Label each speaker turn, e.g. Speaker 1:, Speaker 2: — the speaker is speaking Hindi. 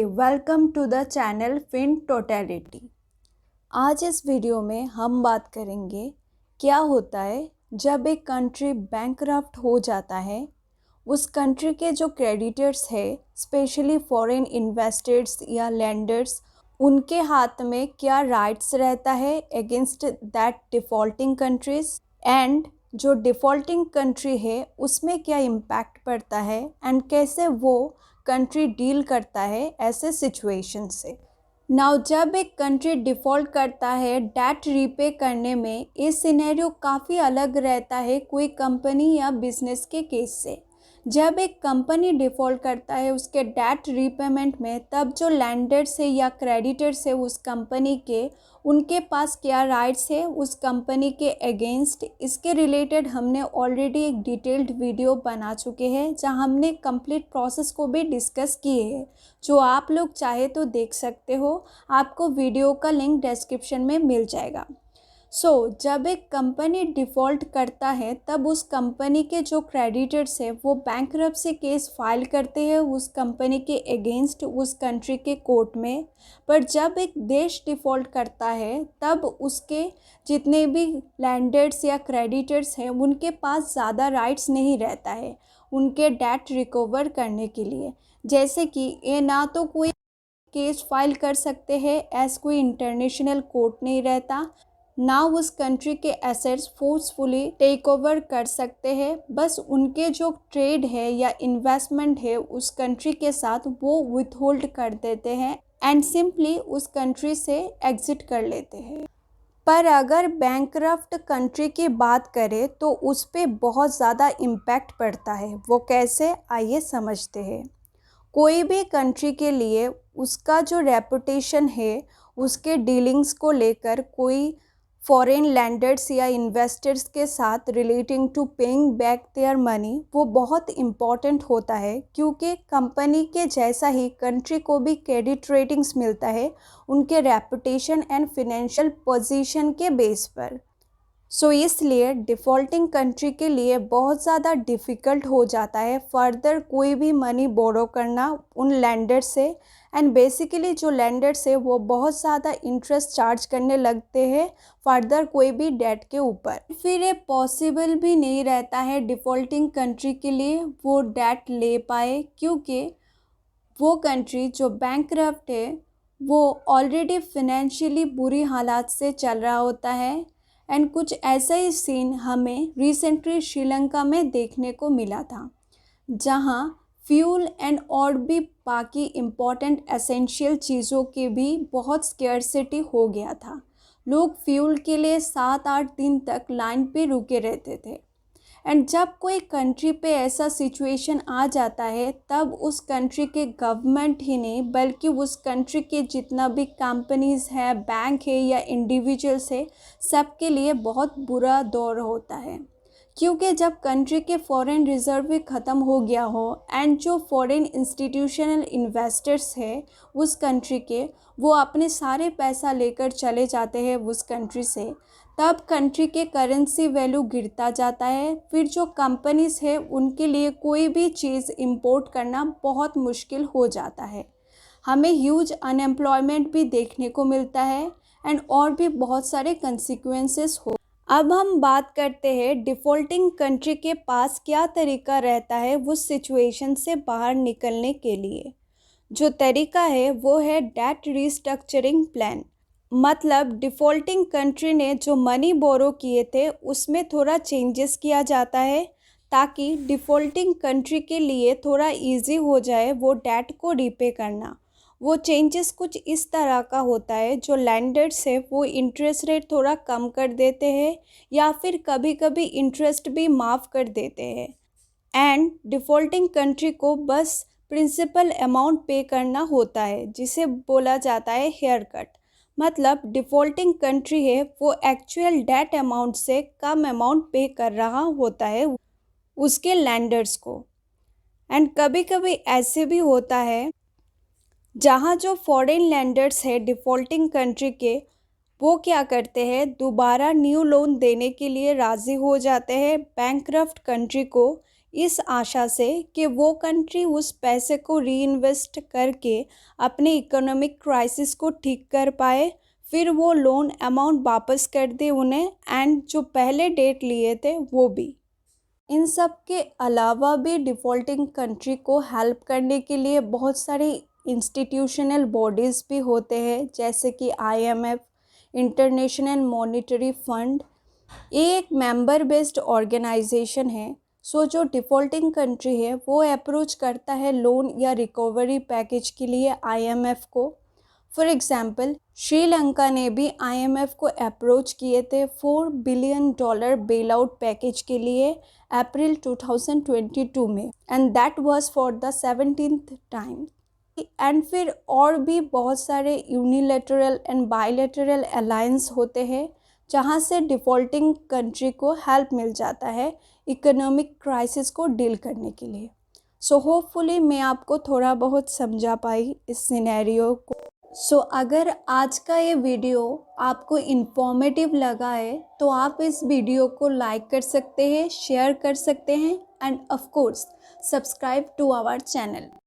Speaker 1: Welcome to the channel Fin Totality. आज इस वीडियो में हम बात करेंगे क्या होता है जब एक कंट्री बैंकरप्ट हो जाता है। उस कंट्री के जो क्रेडिटर्स है, स्पेशली फॉरेन इन्वेस्टर्स या लैंडर्स, उनके हाथ में क्या राइट्स रहता है अगेंस्ट दैट डिफ़ॉल्टिंग कंट्रीज, एंड जो डिफ़ॉल्टिंग कंट्री है उसमें क्या इम्पैक्ट पड़ता है एंड कैसे वो कंट्री डील करता है ऐसे सिचुएशन से। नाउ जब एक कंट्री डिफ़ॉल्ट करता है डेट रीपे करने में, ये सिनेरियो काफ़ी अलग रहता है कोई कंपनी या बिजनेस के केस से। जब एक कंपनी डिफ़ॉल्ट करता है उसके डेट रीपेमेंट में, तब जो लैंडर्स है या क्रेडिटर्स है उस कंपनी के, उनके पास क्या राइट्स है उस कंपनी के अगेंस्ट, इसके रिलेटेड हमने ऑलरेडी एक डिटेल्ड वीडियो बना चुके हैं जहां हमने कंप्लीट प्रोसेस को भी डिस्कस किए हैं। जो आप लोग चाहे तो देख सकते हो, आपको वीडियो का लिंक डिस्क्रिप्शन में मिल जाएगा। जब एक कंपनी डिफ़ॉल्ट करता है तब उस कंपनी के जो क्रेडिटर्स है वो बैंकरप्सी केस फाइल करते हैं उस कंपनी के अगेंस्ट उस कंट्री के कोर्ट में। पर जब एक देश डिफ़ॉल्ट करता है तब उसके जितने भी लैंडर्स या क्रेडिटर्स हैं उनके पास ज़्यादा राइट्स नहीं रहता है उनके डेट रिकवर करने के लिए। जैसे कि ये ना तो कोई केस फाइल कर सकते हैं एज कोई इंटरनेशनल कोर्ट नहीं रहता, ना उस कंट्री के एसेट्स फोर्सफुली टेक ओवर कर सकते हैं। बस उनके जो ट्रेड है या इन्वेस्टमेंट है उस कंट्री के साथ वो विथहोल्ड कर देते हैं एंड सिंपली उस कंट्री से एग्जिट कर लेते हैं। पर अगर बैंकरप्ट कंट्री की बात करें तो उस पर बहुत ज़्यादा इम्पैक्ट पड़ता है। वो कैसे, आइए समझते हैं। कोई भी कंट्री के लिए उसका जो रेपुटेशन है, उसके डीलिंग्स को लेकर कोई फॉरेन लैंडर्स या इन्वेस्टर्स के साथ relating to paying back their money, वो बहुत इम्पॉर्टेंट होता है क्योंकि कंपनी के जैसा ही कंट्री को भी क्रेडिट रेटिंग्स मिलता है उनके रेपुटेशन एंड फिनेंशियल पोजीशन के बेस पर। इसलिए डिफ़ॉल्टिंग कंट्री के लिए बहुत ज़्यादा डिफ़िकल्ट हो जाता है फर्दर कोई भी मनी बोरो करना उन लैंडर से। एंड बेसिकली जो लैंडर्स है वो बहुत ज़्यादा इंटरेस्ट चार्ज करने लगते हैं फर्दर कोई भी डेट के ऊपर। फिर ये पॉसिबल भी नहीं रहता है डिफ़ॉल्टिंग कंट्री के लिए वो डेट ले पाए, क्योंकि वो कंट्री जो बैंकरप्ट है वो ऑलरेडी फिनेंशियली बुरी हालात से चल रहा होता है। एंड कुछ ऐसा ही सीन हमें रिसेंटली श्रीलंका में देखने को मिला था, जहां फ्यूल एंड और भी बाकी इम्पॉर्टेंट एसेंशियल चीज़ों के भी बहुत स्केर्सिटी हो गया था। लोग फ्यूल के लिए 7-8 दिन तक लाइन पे रुके रहते थे। एंड जब कोई कंट्री पे ऐसा सिचुएशन आ जाता है तब उस कंट्री के गवर्नमेंट ही नहीं बल्कि उस कंट्री के जितना भी कंपनीज़ है, बैंक है या इंडिविजुअल्स है, सबके लिए बहुत बुरा दौर होता है। क्योंकि जब कंट्री के फॉरेन रिजर्व भी ख़त्म हो गया हो एंड जो फॉरेन इंस्टीट्यूशनल इन्वेस्टर्स है उस कंट्री के, वो अपने सारे पैसा लेकर चले जाते हैं उस कंट्री से, तब कंट्री के करेंसी वैल्यू गिरता जाता है। फिर जो कंपनीज़ है उनके लिए कोई भी चीज़ इंपोर्ट करना बहुत मुश्किल हो जाता है। हमें ह्यूज अनएम्प्लॉयमेंट भी देखने को मिलता है एंड और भी बहुत सारे कंसिक्वेंसेस हो। अब हम बात करते हैं डिफ़ॉल्टिंग कंट्री के पास क्या तरीका रहता है उस सिचुएशन से बाहर निकलने के लिए। जो तरीका है वो है डेट रीस्ट्रक्चरिंग प्लान। मतलब डिफ़ॉल्टिंग कंट्री ने जो मनी बोरो किए थे उसमें थोड़ा चेंजेस किया जाता है ताकि डिफ़ॉल्टिंग कंट्री के लिए थोड़ा इजी हो जाए वो डेट को रीपे करना। वो चेंजेस कुछ इस तरह का होता है, जो लैंडर्स है वो इंटरेस्ट रेट थोड़ा कम कर देते हैं या फिर कभी कभी इंटरेस्ट भी माफ़ कर देते हैं। एंड डिफ़ॉल्टिंग कंट्री को बस प्रिंसिपल अमाउंट पे करना होता है जिसे बोला जाता है हेयर कट। मतलब डिफ़ॉल्टिंग कंट्री है वो एक्चुअल डेट अमाउंट से कम अमाउंट पे कर रहा होता है उसके लैंडर्स को। एंड कभी कभी ऐसे भी होता है जहाँ जो फॉरेन लैंडर्स है डिफ़ॉल्टिंग कंट्री के, वो क्या करते हैं, दोबारा न्यू लोन देने के लिए राज़ी हो जाते हैं बैंकरप्ट कंट्री को इस आशा से कि वो कंट्री उस पैसे को रीइन्वेस्ट करके अपने इकोनॉमिक क्राइसिस को ठीक कर पाए, फिर वो लोन अमाउंट वापस कर दे उन्हें, एंड जो पहले डेट लिए थे वो भी। इन सब के अलावा भी डिफ़ॉल्टिंग कंट्री को हेल्प करने के लिए बहुत सारे इंस्टीट्यूशनल बॉडीज़ भी होते हैं, जैसे कि IMF, इंटरनेशनल मॉनेटरी फंड। ये एक मेंबर बेस्ड ऑर्गेनाइजेशन है। सो जो डिफ़ॉल्टिंग कंट्री है वो अप्रोच करता है लोन या रिकवरी पैकेज के लिए IMF को। फॉर एग्ज़ाम्पल, श्रीलंका ने भी IMF को अप्रोच किए थे $4 बिलियन बेल आउट पैकेज के लिए अप्रैल 2022 में, and that was for the 17th time. And फिर और भी बहुत सारे यूनिलेटरल एंड बायलेटरल अलायंस होते हैं जहाँ से डिफ़ॉल्टिंग कंट्री को हेल्प मिल जाता है इकोनॉमिक क्राइसिस को डील करने के लिए। सो होपफुली मैं आपको थोड़ा बहुत समझा पाई इस सिनेरियो को। सो अगर आज का ये वीडियो आपको इन्फॉर्मेटिव लगा है तो आप इस वीडियो को लाइक कर सकते हैं, शेयर कर सकते हैं, and of course subscribe to our channel.